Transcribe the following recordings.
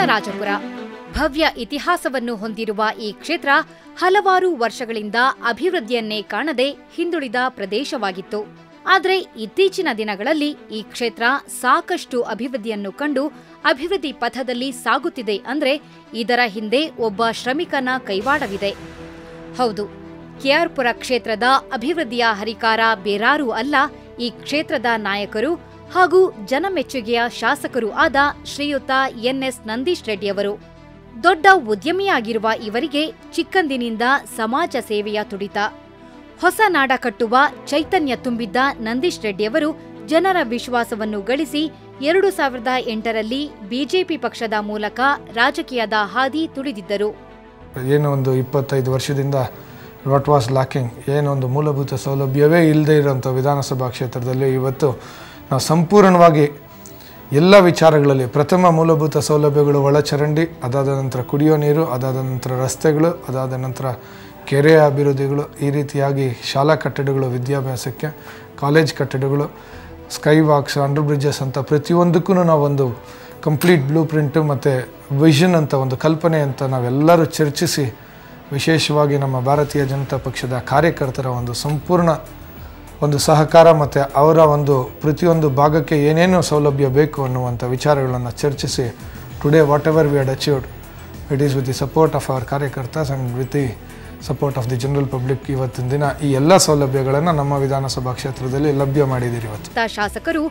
ನರಸಿಂಹರಾಜಪುರ. ಭವ್ಯ ಇತಿಹಾಸವನ್ನು ಹೊಂದಿರುವ ಈ ಕ್ಷೇತ್ರ ಹಲವಾರು ವರ್ಷಗಳಿಂದ ಅಭಿವೃದ್ಧಿಯನ್ನೇ ಕಾಣದೆ ಹಿಂದುಳಿದ ಪ್ರದೇಶವಾಗಿತ್ತು. ಆದರೆ ಇತ್ತೀಚಿನ ದಿನಗಳಲ್ಲಿ ಈ ಕ್ಷೇತ್ರ ಸಾಕಷ್ಟು ಅಭಿವೃದ್ಧಿಯನ್ನು ಕಂಡು ಅಭಿವೃದ್ಧಿ ಪಥದಲ್ಲಿ ಸಾಗುತ್ತಿದೆ ಅಂದ್ರೆ ಇದರ ಹಿಂದೆ ಒಬ್ಬ ಶ್ರಮಿಕನ ಕೈವಾಡವಿದೆ. ಹೌದು, ಕೆಆರ್ಪುರ ಕ್ಷೇತ್ರದ ಅಭಿವೃದ್ಧಿಯ ಹರಿಕಾರ ಬೇರಾರೂ ಅಲ್ಲ, ಈ ಕ್ಷೇತ್ರದ ನಾಯಕರು ಹಾಗೂ ಜನಮೆಚ್ಚುಗೆಯ ಶಾಸಕರೂ ಆದ ಶ್ರೀಯುತ ಎನ್.ಎಸ್. ನಂದೀಶ್ ರೆಡ್ಡಿಯವರು. ದೊಡ್ಡ ಉದ್ಯಮಿಯಾಗಿರುವ ಇವರಿಗೆ ಚಿಕ್ಕಂದಿನಿಂದ ಸಮಾಜ ಸೇವೆಯ ತುಡಿತ. ಹೊಸ ನಾಡ ಕಟ್ಟುವ ಚೈತನ್ಯ ತುಂಬಿದ್ದ ನಂದೀಶ್ ರೆಡ್ಡಿಯವರು ಜನರ ವಿಶ್ವಾಸವನ್ನು ಗಳಿಸಿ 2008ರಲ್ಲಿ ಬಿಜೆಪಿ ಪಕ್ಷದ ಮೂಲಕ ರಾಜಕೀಯದ ಹಾದಿ ತುಳಿದಿದ್ದರು. ಏನು ಒಂದು 25 ವರ್ಷದಿಂದ ವಾಟ್ ವಾಸ್ ಲ್ಯಾಕಿಂಗ್, ಏನೊಂದು ಮೂಲಭೂತ ಸೌಲಭ್ಯವೇ ಇಲ್ಲದೆ ಇರೋಂಥ ವಿಧಾನಸಭಾ ಕ್ಷೇತ್ರದಲ್ಲಿ ಇವತ್ತು ನಾವು ಸಂಪೂರ್ಣವಾಗಿ ಎಲ್ಲ ವಿಚಾರಗಳಲ್ಲಿ ಪ್ರಥಮ ಮೂಲಭೂತ ಸೌಲಭ್ಯಗಳು ಒಳಚರಂಡಿ, ಅದಾದ ನಂತರ ಕುಡಿಯೋ ನೀರು, ಅದಾದ ನಂತರ ರಸ್ತೆಗಳು, ಅದಾದ ನಂತರ ಕೆರೆಯ ಅಭಿವೃದ್ಧಿಗಳು, ಈ ರೀತಿಯಾಗಿ ಶಾಲಾ ಕಟ್ಟಡಗಳು, ವಿದ್ಯಾಭ್ಯಾಸಕ್ಕೆ ಕಾಲೇಜ್ ಕಟ್ಟಡಗಳು, ಸ್ಕೈ ವಾಕ್ಸ್, ಅಂಡರ್ ಬ್ರಿಡ್ಜಸ್ ಅಂತ ಪ್ರತಿಯೊಂದಕ್ಕೂ ನಾವೊಂದು ಕಂಪ್ಲೀಟ್ ಬ್ಲೂ ಪ್ರಿಂಟು ಮತ್ತು ವಿಷನ್ ಅಂತ ಒಂದು ಕಲ್ಪನೆ ಅಂತ ನಾವೆಲ್ಲರೂ ಚರ್ಚಿಸಿ ವಿಶೇಷವಾಗಿ ನಮ್ಮ ಭಾರತೀಯ ಜನತಾ ಪಕ್ಷದ ಕಾರ್ಯಕರ್ತರ ಒಂದು ಸಂಪೂರ್ಣ ಒಂದು ಸಹಕಾರ ಮತ್ತು ಅವರ ಒಂದು ಪ್ರತಿಯೊಂದು ಭಾಗಕ್ಕೆ ಏನೇನು ಸೌಲಭ್ಯ ಬೇಕು ಅನ್ನುವಂಥ ವಿಚಾರಗಳನ್ನು ಚರ್ಚಿಸಿ today whatever we had achieved it is with the support of our ಕಾರ್ಯಕರ್ತಸ್ and with the support of the general public ಇವತ್ತಿನ ದಿನ ಈ ಎಲ್ಲ ಸೌಲಭ್ಯಗಳನ್ನು ನಮ್ಮ ವಿಧಾನಸಭಾ ಕ್ಷೇತ್ರದಲ್ಲಿ ಲಭ್ಯ ಮಾಡಿದ್ದೀರಿ. ಇವತ್ತು ಶಾಸಕರು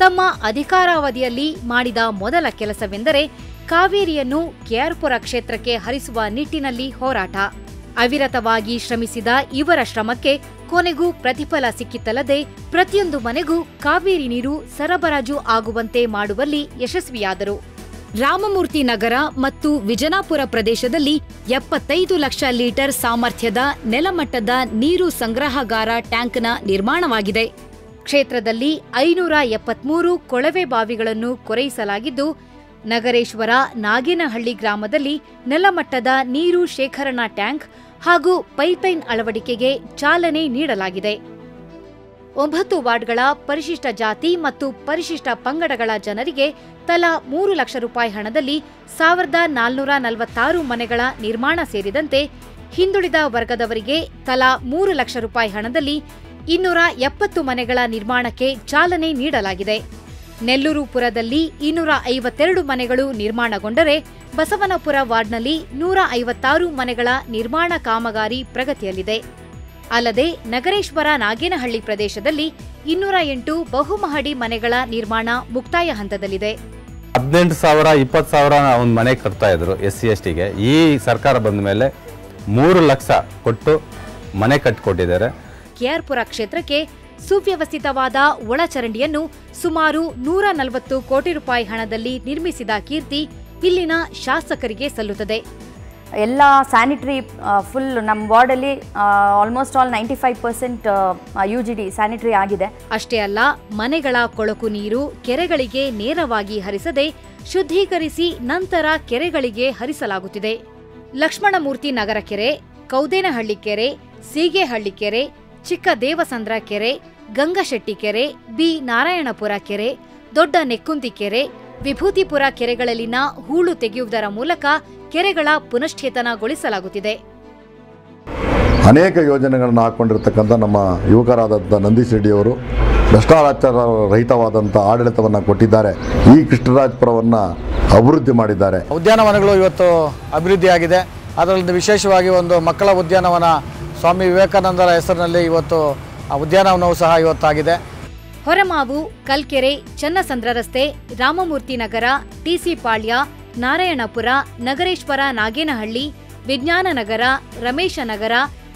ತಮ್ಮ ಅಧಿಕಾರಾವಧಿಯಲ್ಲಿ ಮಾಡಿದ ಮೊದಲ ಕೆಲಸವೆಂದರೆ ಕಾವೇರಿಯನ್ನು ಕೆಆರ್ಪುರ ಕ್ಷೇತ್ರಕ್ಕೆ ಹರಿಸುವ ನಿಟ್ಟಿನಲ್ಲಿ ಹೋರಾಟ. ಅವಿರತವಾಗಿ ಶ್ರಮಿಸಿದ ಇವರ ಶ್ರಮಕ್ಕೆ ಕೊನೆಗೂ ಪ್ರತಿಫಲ ಸಿಕ್ಕಿತಲ್ಲದೆ ಪ್ರತಿಯೊಂದು ಮನೆಗೂ ಕಾವೇರಿ ನೀರು ಸರಬರಾಜು ಆಗುವಂತೆ ಮಾಡುವಲ್ಲಿ ಯಶಸ್ವಿಯಾದರು. ರಾಮಮೂರ್ತಿ ನಗರ ಮತ್ತು ವಿಜನಾಪುರ ಪ್ರದೇಶದಲ್ಲಿ 75 ಲಕ್ಷ ಲೀಟರ್ ಸಾಮರ್ಥ್ಯದ ನೆಲಮಟ್ಟದ ನೀರು ಸಂಗ್ರಹಗಾರ ಟ್ಯಾಂಕ್ನ ನಿರ್ಮಾಣವಾಗಿದೆ. ಕ್ಷೇತ್ರದಲ್ಲಿ 573 ಕೊಳವೆ ಬಾವಿಗಳನ್ನು ಕೊರೆಯಿಸಲಾಗಿದ್ದು, ನಗರೇಶ್ವರ ನಾಗೇನಹಳ್ಳಿ ಗ್ರಾಮದಲ್ಲಿ ನೆಲಮಟ್ಟದ ನೀರು ಶೇಖರಣಾ ಟ್ಯಾಂಕ್ ಹಾಗೂ ಪೈಪ್ಲೈನ್ ಅಳವಡಿಕೆಗೆ ಚಾಲನೆ ನೀಡಲಾಗಿದೆ. 9 ವಾರ್ಡ್ಗಳ ಪರಿಶಿಷ್ಟ ಜಾತಿ ಮತ್ತು ಪರಿಶಿಷ್ಟ ಪಂಗಡಗಳ ಜನರಿಗೆ ತಲಾ 3 ಲಕ್ಷ ರೂಪಾಯಿ ಹಣದಲ್ಲಿ 1446 ಮನೆಗಳ ನಿರ್ಮಾಣ ಸೇರಿದಂತೆ ಹಿಂದುಳಿದ ವರ್ಗದವರಿಗೆ ತಲಾ 3 ಲಕ್ಷ ರೂಪಾಯಿ ಹಣದಲ್ಲಿ 270 ಮನೆಗಳ ನಿರ್ಮಾಣಕ್ಕೆ ಚಾಲನೆ ನೀಡಲಾಗಿದೆ. ನೆಲ್ಲೂರುಪುರದಲ್ಲಿ 252 ಮನೆಗಳು ನಿರ್ಮಾಣಗೊಂಡರೆ ಬಸವನಪುರ ವಾರ್ಡ್ನಲ್ಲಿ 156 ಮನೆಗಳ ನಿರ್ಮಾಣ ಕಾಮಗಾರಿ ಪ್ರಗತಿಯಲ್ಲಿದೆ. ಅಲ್ಲದೆ ನಗರೇಶ್ವರ ನಾಗೇನಹಳ್ಳಿ ಪ್ರದೇಶದಲ್ಲಿ 208 ಬಹುಮಹಡಿ ಮನೆಗಳ ನಿರ್ಮಾಣ ಮುಕ್ತಾಯ ಹಂತದಲ್ಲಿದೆ. 18,000 20,000 ಒಂದು ಮನೆ ಕಟ್ತಾ ಇದ್ರು SC/STಗೆ. ಈ ಸರ್ಕಾರ ಬಂದ ಮೇಲೆ 3 ಲಕ್ಷ ಕೊಟ್ಟು ಮನೆ ಕಟ್ಟಿಕೊಟ್ಟಿದ್ದಾರೆ. ಕೆಆರ್ಪುರ ಕ್ಷೇತ್ರಕ್ಕೆ ಸುವ್ಯವಸ್ಥಿತವಾದ ಒಳಚರಂಡಿಯನ್ನು ಸುಮಾರು 140 ಕೋಟಿ ರೂಪಾಯಿ ಹಣದಲ್ಲಿ ನಿರ್ಮಿಸಿದ ಕೀರ್ತಿ ಇಲ್ಲಿನ ಶಾಸಕರಿಗೆ ಸಲ್ಲುತ್ತದೆ. ಎಲ್ಲ ಸ್ಯಾನಿಟರಿ ಫುಲ್ ನಮ್ಮ ವಾರ್ಡಲ್ಲಿ ಆಲ್ಮೋಸ್ಟ್ ಆಲ್ 95% UGD ಸ್ಯಾನಿಟರಿ ಆಗಿದೆ. ಅಷ್ಟೇ ಅಲ್ಲ, ಮನೆಗಳ ಕೊಳಕು ನೀರು ಕೆರೆಗಳಿಗೆ ನೇರವಾಗಿ ಹರಿಸದೆ ಶುದ್ಧೀಕರಿಸಿ ನಂತರ ಕೆರೆಗಳಿಗೆ ಹರಿಸಲಾಗುತ್ತಿದೆ. ಲಕ್ಷ್ಮಣಮೂರ್ತಿ ನಗರ ಕೆರೆ, ಕೌದೇನಹಳ್ಳಿ ಕೆರೆ, ಸೀಗೆಹಳ್ಳಿ ಕೆರೆ, ಚಿಕ್ಕ ದೇವಸಂದ್ರ ಕೆರೆ, ಗಂಗಶೆಟ್ಟಿ ಕೆರೆ, ಬಿ ನಾರಾಯಣಪುರ ಕೆರೆ, ದೊಡ್ಡ ನೆಕ್ಕುಂತಿ ಕೆರೆ, ವಿಭೂತಿಪುರ ಕೆರೆಗಳಲ್ಲಿನ ಹೂಳು ತೆಗೆಯುವುದರ ಮೂಲಕ ಕೆರೆಗಳ ಪುನಶ್ಚೇತನಗೊಳಿಸಲಾಗುತ್ತಿದೆ. ಅನೇಕ ಯೋಜನೆಗಳನ್ನು ಹಾಕ್ಕೊಂಡಿರ್ತಕ್ಕಂಥ ನಮ್ಮ ಯುವಕರಾದಂಥ ನಂದೀಶ್ ರೆಡ್ಡಿಯವರು ಭ್ರಷ್ಟಾಚಾರ ರಹಿತವಾದಂಥ ಆಡಳಿತವನ್ನು ಕೊಟ್ಟಿದ್ದಾರೆ. ಈ ಕೃಷ್ಣರಾಜಪುರವನ್ನು ಅಭಿವೃದ್ಧಿ ಮಾಡಿದ್ದಾರೆ. ಉದ್ಯಾನವನಗಳು ಇವತ್ತು ಅಭಿವೃದ್ಧಿಯಾಗಿದೆ. ಅದರಲ್ಲಿ ವಿಶೇಷವಾಗಿ ಒಂದು ಮಕ್ಕಳ ಉದ್ಯಾನವನ ಸ್ವಾಮಿ ವಿವೇಕಾನಂದರ ಹೆಸರಿನಲ್ಲಿ ಇವತ್ತು ಉದ್ಯಾನವನವೂ ಸಹ ಇವತ್ತಾಗಿದೆ. ಹೊರಮಾವು, ಕಲ್ಕೆರೆ, ಚನ್ನಸಂದ್ರ ರಸ್ತೆ, ರಾಮಮೂರ್ತಿ ನಗರ, ಟಿಸಿ ಪಾಳ್ಯ, ನಾರಾಯಣಪುರ, ನಗರೇಶ್ವರ ನಾಗೇನಹಳ್ಳಿ, ವಿಜ್ಞಾನ ನಗರ, ರಮೇಶ ನಗರ,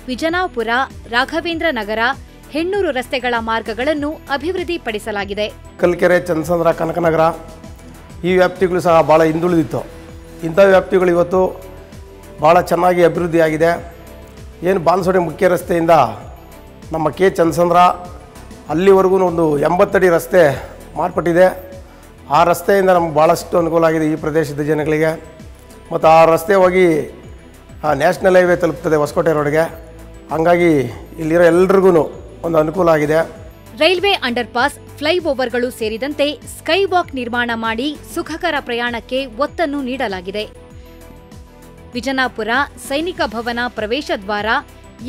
ವಿಜನಾಪುರ, ರಾಘವೇಂದ್ರ ನಗರ, ಹೆಣ್ಣೂರು ರಸ್ತೆಗಳ ಮಾರ್ಗಗಳನ್ನು ಅಭಿವೃದ್ಧಿಪಡಿಸಲಾಗಿದೆ. ಕಲ್ಕೆರೆ, ಚನ್ನಸಂದ್ರ, ಕನಕನಗರ ಈ ವ್ಯಾಪ್ತಿಗಳು ಸಹ ಭಾಳ ಹಿಂದುಳಿದಿತ್ತು. ಇಂಥ ವ್ಯಾಪ್ತಿಗಳು ಇವತ್ತು ಭಾಳ ಚೆನ್ನಾಗಿ ಅಭಿವೃದ್ಧಿಯಾಗಿದೆ. ಏನು ಬಾನ್ಸೋಡಿ ಮುಖ್ಯ ರಸ್ತೆಯಿಂದ ನಮ್ಮ ಕೆ ಚನ್ನಸಂದ್ರ ಅಲ್ಲಿವರೆಗೂ ಒಂದು 80 ಅಡಿ ರಸ್ತೆ ಮಾರ್ಪಟ್ಟಿದೆ. ಆ ರಸ್ತೆಯಿಂದ ನಮ್ಗೆ ಭಾಳಷ್ಟು ಅನುಕೂಲ ಆಗಿದೆ ಈ ಪ್ರದೇಶದ ಜನಗಳಿಗೆ. ಮತ್ತು ಆ ರಸ್ತೆ ಹೋಗಿ ನ್ಯಾಷನಲ್ ಹೈವೇ ತಲುಪ್ತದೆ ಹೊಸಕೋಟೆ ರೋಡ್ಗೆ. ಹಂಗಾಗಿ ಇಲ್ಲಿರೋ ಎಲ್ರಿಗೂ ಒಂದು ಅನುಕೂಲ ಆಗಿದೆ. ರೈಲ್ವೆ ಅಂಡರ್ಪಾಸ್, ಫ್ಲೈಓವರ್ಗಳು ಸೇರಿದಂತೆ ಸ್ಕೈವಾಕ್ ನಿರ್ಮಾಣ ಮಾಡಿ ಸುಖಕರ ಪ್ರಯಾಣಕ್ಕೆ ಒತ್ತನ್ನು ನೀಡಲಾಗಿದೆ. ವಿಜನಾಪುರ, ಸೈನಿಕ ಭವನ ಪ್ರವೇಶ ದ್ವಾರ,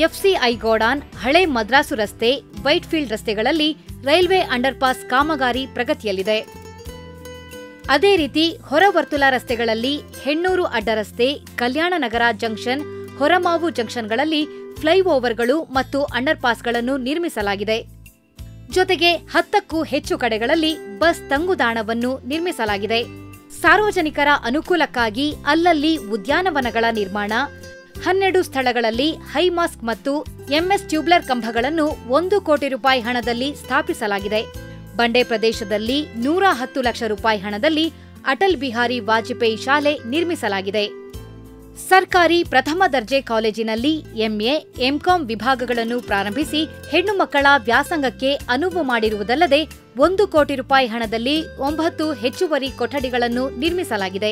ಎಫ್ಸಿಐ ಗೋಡಾನ್, ಹಳೆ ಮದ್ರಾಸು ರಸ್ತೆ, ವೈಟ್ಫೀಲ್ಡ್ ರಸ್ತೆಗಳಲ್ಲಿ ರೈಲ್ವೆ ಅಂಡರ್ಪಾಸ್ ಕಾಮಗಾರಿ ಪ್ರಗತಿಯಲ್ಲಿದೆ. ಅದೇ ರೀತಿ ಹೊರವರ್ತುಲ ರಸ್ತೆಗಳಲ್ಲಿ ಹೆಣ್ಣೂರು ಅಡ್ಡರಸ್ತೆ, ಕಲ್ಯಾಣನಗರ ಜಂಕ್ಷನ್, ಹೊರಮಾವು ಜಂಕ್ಷನ್ಗಳಲ್ಲಿ ಫ್ಲೈಓವರ್ಗಳು ಮತ್ತು ಅಂಡರ್ಪಾಸ್ಗಳನ್ನು ನಿರ್ಮಿಸಲಾಗಿದೆ. ಜೊತೆಗೆ 10ಕ್ಕೂ ಹೆಚ್ಚು ಕಡೆಗಳಲ್ಲಿ ಬಸ್ ತಂಗುದಾಣವನ್ನು ನಿರ್ಮಿಸಲಾಗಿದೆ. ಸಾರ್ವಜನಿಕರ ಅನುಕೂಲಕ್ಕಾಗಿ ಅಲ್ಲಲ್ಲಿ ಉದ್ಯಾನವನಗಳ ನಿರ್ಮಾಣ, 12 ಸ್ಥಳಗಳಲ್ಲಿ ಹೈಮಾಸ್ಕ್ ಮತ್ತು ಎಂಎಸ್ ಟ್ಯೂಬ್ಲರ್ ಕಂಬಗಳನ್ನು 1 ಕೋಟಿ ರೂಪಾಯಿ ಹಣದಲ್ಲಿ ಸ್ಥಾಪಿಸಲಾಗಿದೆ. ಬಂಡೆ ಪ್ರದೇಶದಲ್ಲಿ 110 ಲಕ್ಷ ರೂಪಾಯಿ ಹಣದಲ್ಲಿ ಅಟಲ್ ಬಿಹಾರಿ ವಾಜಪೇಯಿ ಶಾಲೆ ನಿರ್ಮಿಸಲಾಗಿದೆ. ಸರ್ಕಾರಿ ಪ್ರಥಮ ದರ್ಜೆ ಕಾಲೇಜಿನಲ್ಲಿ ಎಂಎ, ಎಂಕಾಂ ವಿಭಾಗಗಳನ್ನು ಪ್ರಾರಂಭಿಸಿ ಹೆಣ್ಣು ಮಕ್ಕಳ ವ್ಯಾಸಂಗಕ್ಕೆ ಅನುವು ಮಾಡಿರುವುದಲ್ಲದೆ 1 ಕೋಟಿ ರೂಪಾಯಿ ಹಣದಲ್ಲಿ 9 ಹೆಚ್ಚುವರಿ ಕೊಠಡಿಗಳನ್ನು ನಿರ್ಮಿಸಲಾಗಿದೆ.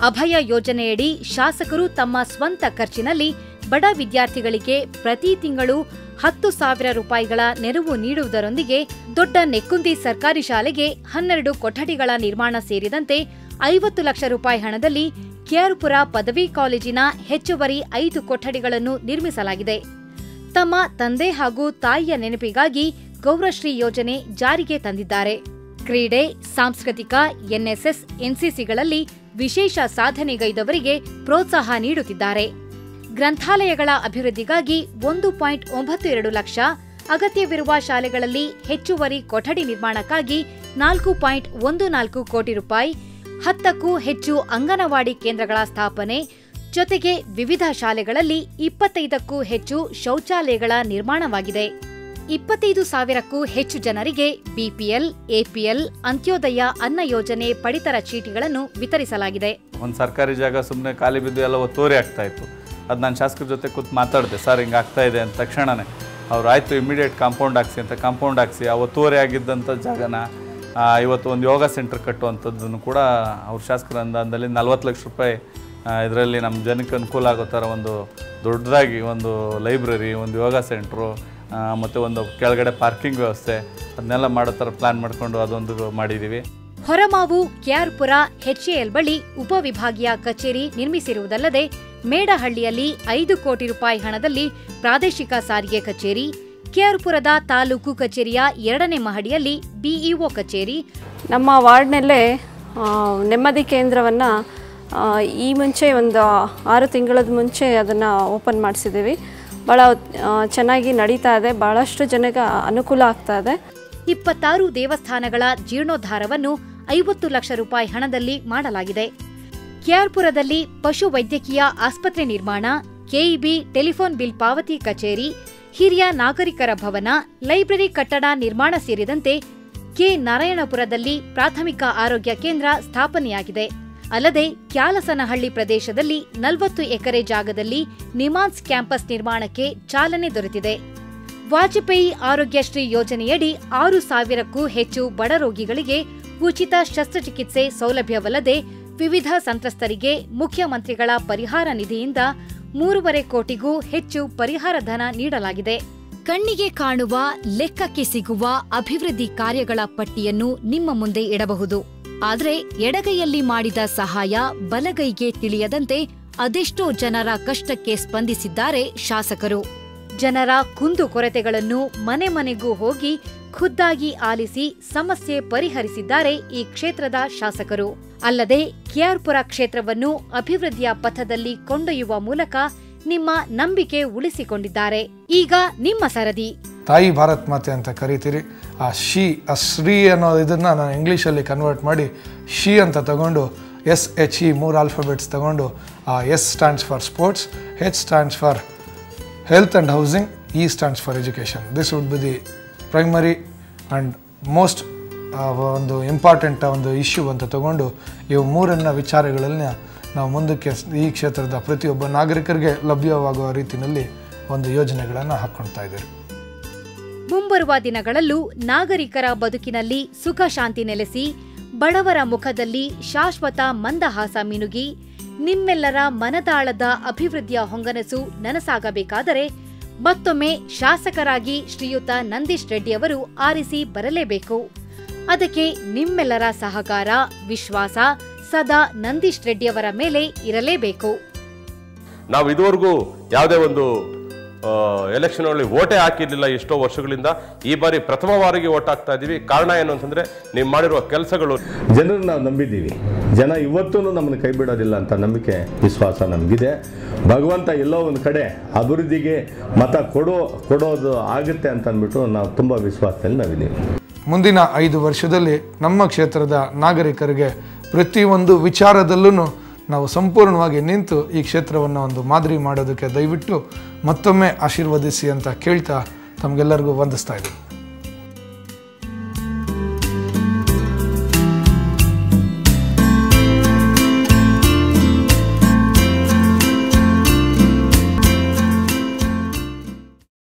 ಅಭಯ ಯೋಜನೆಯಡಿ ಶಾಸಕರು ತಮ್ಮ ಸ್ವಂತ ಖರ್ಚಿನಲ್ಲಿ ಬಡ ವಿದ್ಯಾರ್ಥಿಗಳಿಗೆ ಪ್ರತಿ ತಿಂಗಳು 10,000 ರೂಪಾಯಿಗಳ ನೆರವು ನೀಡುವುದರೊಂದಿಗೆ ದೊಡ್ಡ ನೆಕ್ಕುಂದಿ ಸರ್ಕಾರಿ ಶಾಲೆಗೆ 12 ಕೊಠಡಿಗಳ ನಿರ್ಮಾಣ ಸೇರಿದಂತೆ 50 ಲಕ್ಷ ರೂಪಾಯಿ ಹಣದಲ್ಲಿ ಕೆಆರ್ಪುರ ಪದವಿ ಕಾಲೇಜಿನ ಹೆಚ್ಚುವರಿ 5 ಕೊಠಡಿಗಳನ್ನು ನಿರ್ಮಿಸಲಾಗಿದೆ. ತಮ್ಮ ತಂದೆ ಹಾಗೂ ತಾಯಿಯ ನೆನಪಿಗಾಗಿ ಗೌರಶ್ರೀ ಯೋಜನೆ ಜಾರಿಗೆ ತಂದಿದ್ದಾರೆ. ಕ್ರೀಡೆ, ಸಾಂಸ್ಕೃತಿಕ, ಎನ್ಎಸ್ಎಸ್, ಎನ್ಸಿಸಿಗಳಲ್ಲಿ ವಿಶೇಷ ಸಾಧನೆಗೈದವರಿಗೆ ಪ್ರೋತ್ಸಾಹ ನೀಡುತ್ತಿದ್ದಾರೆ. ಗ್ರಂಥಾಲಯಗಳ ಅಭಿವೃದ್ಧಿಗಾಗಿ 1.92 ಲಕ್ಷ, ಅಗತ್ಯವಿರುವ ಶಾಲೆಗಳಲ್ಲಿ ಹೆಚ್ಚುವರಿ ಕೊಠಡಿ ನಿರ್ಮಾಣಕ್ಕಾಗಿ 4.14 ಕೋಟಿ ರೂಪಾಯಿ, 10ಕ್ಕೂ ಹೆಚ್ಚು ಅಂಗನವಾಡಿ ಕೇಂದ್ರಗಳ ಸ್ಥಾಪನೆ, ಜೊತೆಗೆ ವಿವಿಧ ಶಾಲೆಗಳಲ್ಲಿ 25ಕ್ಕೂ ಹೆಚ್ಚು ಶೌಚಾಲಯಗಳ ನಿರ್ಮಾಣವಾಗಿದೆ. 25,000ಕ್ಕೂ ಹೆಚ್ಚು ಜನರಿಗೆ ಬಿಪಿಎಲ್, ಎಪಿಎಲ್, ಅಂತ್ಯೋದಯ ಅನ್ನ ಯೋಜನೆ ಪಡಿತರ ಚೀಟಿಗಳನ್ನು ವಿತರಿಸಲಾಗಿದೆ. ಒಂದು ಸರ್ಕಾರಿ ಜಾಗ ಸುಮ್ಮನೆ ಖಾಲಿ ಬಿದ್ದು ಎಲ್ಲ ಒತ್ತುವರಿ ಆಗ್ತಾ ಇತ್ತು. ಅದು ನಾನು ಶಾಸಕರ ಜೊತೆ ಕೂತು ಮಾತಾಡಿದೆ, ಸರ್ ಹಿಂಗೆ ಆಗ್ತಾ ಇದೆ ಅಂತ ತಕ್ಷಣವೇ ಅವ್ರು ಆಯಿತು ಇಮಿಡಿಯೇಟ್ ಕಾಂಪೌಂಡ್ ಹಾಕ್ಸಿ ಅಂತ ಕಾಂಪೌಂಡ್ ಹಾಕ್ಸಿ ಆ ಒತ್ತುವರಿ ಆಗಿದ್ದಂಥ ಜಾಗನ ಇವತ್ತು ಒಂದು ಯೋಗ ಸೆಂಟರ್ ಕಟ್ಟುವಂಥದ್ದನ್ನು ಕೂಡ ಅವ್ರ ಶಾಸಕರ ಅನುದಾನದಲ್ಲಿ 40 ಲಕ್ಷ ರೂಪಾಯಿ ಇದರಲ್ಲಿ ನಮ್ಮ ಜನಕ್ಕೆ ಅನುಕೂಲ ಆಗೋ ಥರ ಒಂದು ದೊಡ್ಡದಾಗಿ ಒಂದು ಲೈಬ್ರರಿ, ಒಂದು ಯೋಗ ಸೆಂಟ್ರು ಮತ್ತು ಒಂದು ಕೆಳಗಡೆ ಪಾರ್ಕಿಂಗ್ ವ್ಯವಸ್ಥೆ ಅದನ್ನೆಲ್ಲ ಮಾಡೋ ಥರ ಪ್ಲ್ಯಾನ್ ಮಾಡಿಕೊಂಡು ಅದೊಂದು ಮಾಡಿದ್ದೀವಿ. ಹೊರಮಾವು, ಕೆಆರ್ಪುರ, ಎಚ್ಎಎಲ್ ಬಳಿ ಉಪವಿಭಾಗೀಯ ಕಚೇರಿ ನಿರ್ಮಿಸಿರುವುದಲ್ಲದೆ ಮೇಡಹಳ್ಳಿಯಲ್ಲಿ 5 ಕೋಟಿ ರೂಪಾಯಿ ಹಣದಲ್ಲಿ ಪ್ರಾದೇಶಿಕ ಸಾರಿಗೆ ಕಚೇರಿ, ಕೆಆರ್ಪುರದ ತಾಲೂಕು ಕಚೇರಿಯ 2ನೇ ಮಹಡಿಯಲ್ಲಿ ಬಿಇಒ ಕಚೇರಿ. ನಮ್ಮ ವಾರ್ಡ್ನಲ್ಲೇ ನೆಮ್ಮದಿ ಕೇಂದ್ರವನ್ನು ಈ ಮುಂಚೆ ಒಂದು 6 ತಿಂಗಳ ಮುಂಚೆ ಅದನ್ನು ಓಪನ್ ಮಾಡಿಸಿದ್ದೀವಿ. ಭಾಳ ಚೆನ್ನಾಗಿ ನಡೀತಾ ಇದೆ, ಭಾಳಷ್ಟು ಜನಕ್ಕೆ ಅನುಕೂಲ ಆಗ್ತಾ ಇದೆ. 26 ದೇವಸ್ಥಾನಗಳ ಜೀರ್ಣೋದ್ಧಾರವನ್ನು 50 ಲಕ್ಷ ರೂಪಾಯಿ ಹಣದಲ್ಲಿ ಮಾಡಲಾಗಿದೆ. ಕೆಆರ್ಪುರದಲ್ಲಿ ಪಶು ವೈದ್ಯಕೀಯ ಆಸ್ಪತ್ರೆ ನಿರ್ಮಾಣ, ಕೆಇಬಿ ಟೆಲಿಫೋನ್ ಬಿಲ್ ಪಾವತಿ ಕಚೇರಿ, ಹಿರಿಯ ನಾಗರಿಕರ ಭವನ, ಲೈಬ್ರರಿ ಕಟ್ಟಡ ನಿರ್ಮಾಣ ಸೇರಿದಂತೆ ಕೆ ನಾರಾಯಣಪುರದಲ್ಲಿ ಪ್ರಾಥಮಿಕ ಆರೋಗ್ಯ ಕೇಂದ್ರ ಸ್ಥಾಪನೆಯಾಗಿದೆ. ಅಲ್ಲದೆ ಕ್ಯಾಲಸನಹಳ್ಳಿ ಪ್ರದೇಶದಲ್ಲಿ 40 ಎಕರೆ ಜಾಗದಲ್ಲಿ ನಿಮಾನ್ಸ್ ಕ್ಯಾಂಪಸ್ ನಿರ್ಮಾಣಕ್ಕೆ ಚಾಲನೆ ದೊರೆತಿದೆ. ವಾಜಪೇಯಿ ಆರೋಗ್ಯಶ್ರೀ ಯೋಜನೆಯಡಿ 6,000ಕ್ಕೂ ಹೆಚ್ಚು ಬಡ ರೋಗಿಗಳಿಗೆ ಉಚಿತ ಶಸ್ತ್ರಚಿಕಿತ್ಸೆ ಸೌಲಭ್ಯವಲ್ಲದೆ ವಿವಿಧ ಸಂತ್ರಸ್ತರಿಗೆ ಮುಖ್ಯಮಂತ್ರಿಗಳ ಪರಿಹಾರ ನಿಧಿಯಿಂದ 3.5 ಕೋಟಿಗೂ ಹೆಚ್ಚು ಪರಿಹಾರ ಧನ ನೀಡಲಾಗಿದೆ. ಕಣ್ಣಿಗೆ ಕಾಣುವ, ಲೆಕ್ಕಕ್ಕೆ ಸಿಗುವ ಅಭಿವೃದ್ಧಿ ಕಾರ್ಯಗಳ ಪಟ್ಟಿಯನ್ನು ನಿಮ್ಮ ಮುಂದೆ ಇಡಬಹುದು. ಆದರೆ ಎಡಗೈಯಲ್ಲಿ ಮಾಡಿದ ಸಹಾಯ ಬಲಗೈಗೆ ತಿಳಿಯದಂತೆ ಅದೆಷ್ಟೋ ಜನರ ಕಷ್ಟಕ್ಕೆ ಸ್ಪಂದಿಸಿದ್ದಾರೆ ಶಾಸಕರು. ಜನರ ಕುಂದುಕೊರತೆಗಳನ್ನು ಮನೆ ಮನೆಗೂ ಹೋಗಿ ಖುದ್ದಾಗಿ ಆಲಿಸಿ ಸಮಸ್ಯೆ ಪರಿಹರಿಸಿದ್ದಾರೆ ಈ ಕ್ಷೇತ್ರದ ಶಾಸಕರು. ಅಲ್ಲದೆ ಕೆಆರ್ಪುರ ಕ್ಷೇತ್ರವನ್ನು ಅಭಿವೃದ್ಧಿಯ ಪಥದಲ್ಲಿ ಕೊಂಡೊಯ್ಯುವ ಮೂಲಕ ನಿಮ್ಮ ನಂಬಿಕೆ ಉಳಿಸಿಕೊಂಡಿದ್ದಾರೆ. ಈಗ ನಿಮ್ಮ ಸರದಿ. ತಾಯಿ ಭಾರತ್ ಮಾತೆ ಅಂತ ಕರಿತೀರಿ. ಆ ಶ್ರೀ ಅನ್ನೋ ಇದನ್ನ ನಾನು ಇಂಗ್ಲೀಷಲ್ಲಿ ಕನ್ವರ್ಟ್ ಮಾಡಿ ಶಿ ಅಂತ ತಗೊಂಡು SHE 3 ಆಲ್ಫಾಬೆಟ್ಸ್ ತಗೊಂಡು S stands for sports, H stands for health and housing, E stands for education. This would be the primary and most ಒಂದು ಇಂಪಾರ್ಟೆಂಟ್ ಒಂದು ಇಶ್ಯೂ ಅಂತ ತಗೊಂಡು ಇವು 3 ವಿಚಾರಗಳಲ್ಲಿ ನಾವು ಮುಂದಕ್ಕೆ ಈ ಕ್ಷೇತ್ರದ ಪ್ರತಿಯೊಬ್ಬ ನಾಗರಿಕರಿಗೆ ಲಭ್ಯವಾಗುವ ರೀತಿಯಲ್ಲಿ ಒಂದು ಯೋಜನೆಗಳನ್ನು ಹಾಕ್ಕೊಳ್ತಾ ಇದ್ದೀರಿ. ಮುಂಬರುವ ದಿನಗಳಲ್ಲೂ ನಾಗರಿಕರ ಬದುಕಿನಲ್ಲಿ ಸುಖ ಶಾಂತಿ ನೆಲೆಸಿ ಬಡವರ ಮುಖದಲ್ಲಿ ಶಾಶ್ವತ ಮಂದಹಾಸ ಮಿನುಗಿ ನಿಮ್ಮೆಲ್ಲರ ಮನದಾಳದ ಅಭಿವೃದ್ಧಿಯ ಹೊಂಗನಸು ನನಸಾಗಬೇಕಾದರೆ ಮತ್ತೊಮ್ಮೆ ಶಾಸಕರಾಗಿ ಶ್ರೀಯುತ ನಂದೀಶ್ ರೆಡ್ಡಿ ಅವರು ಆರಿಸಿ ಬರಲೇಬೇಕು. ಅದಕ್ಕೆ ನಿಮ್ಮೆಲ್ಲರ ಸಹಕಾರ, ವಿಶ್ವಾಸ ಸದಾ ನಂದೀಶ್ ರೆಡ್ಡಿಯವರ ಮೇಲೆ ಇರಲೇಬೇಕು. ನಾವು ಇದುವರೆಗೂ ಯಾವುದೇ ಒಂದು ಎಲೆಕ್ಷನ್ ಅಲ್ಲಿ ವೋಟೇ ಹಾಕಿರ್ಲಿಲ್ಲ ಎಷ್ಟೋ ವರ್ಷಗಳಿಂದ. ಈ ಬಾರಿ ಪ್ರಥಮ ಬಾರಿಗೆ ವೋಟ್ ಹಾಕ್ತಾ ಇದ್ದೀವಿ. ಕಾರಣ ಏನು ಅಂತಂದ್ರೆ ನೀವು ಮಾಡಿರುವ ಕೆಲಸಗಳು. ಜನರನ್ನು ನಾವು ನಂಬಿದ್ದೀವಿ. ಜನ ಇವತ್ತೂ ನಮ್ಮನ್ನು ಕೈ ಬಿಡೋದಿಲ್ಲ ಅಂತ ನಂಬಿಕೆ, ವಿಶ್ವಾಸ ನಮಗಿದೆ. ಭಗವಂತ ಎಲ್ಲೋ ಒಂದು ಕಡೆ ಅಭಿವೃದ್ಧಿಗೆ ಮತ ಕೊಡೋದು ಆಗುತ್ತೆ ಅಂತ ಅಂದ್ಬಿಟ್ಟು ನಾವು ತುಂಬ ವಿಶ್ವಾಸದಲ್ಲಿ ನಾವಿದ್ದೀವಿ. ಮುಂದಿನ 5 ವರ್ಷದಲ್ಲಿ ನಮ್ಮ ಕ್ಷೇತ್ರದ ನಾಗರಿಕರಿಗೆ ಪ್ರತಿಯೊಂದು ವಿಚಾರದಲ್ಲೂ ನಾವು ಸಂಪೂರ್ಣವಾಗಿ ನಿಂತು ಈ ಕ್ಷೇತ್ರವನ್ನು ಒಂದು ಮಾದರಿ ಮಾಡೋದಕ್ಕೆ ದಯವಿಟ್ಟು ಮತ್ತೊಮ್ಮೆ ಆಶೀರ್ವದಿಸಿ ಅಂತ ಕೇಳ್ತಾ ತಮಗೆಲ್ಲರಿಗೂ ವಂದಿಸ್ತಾ ಇದ್ದೀವಿ.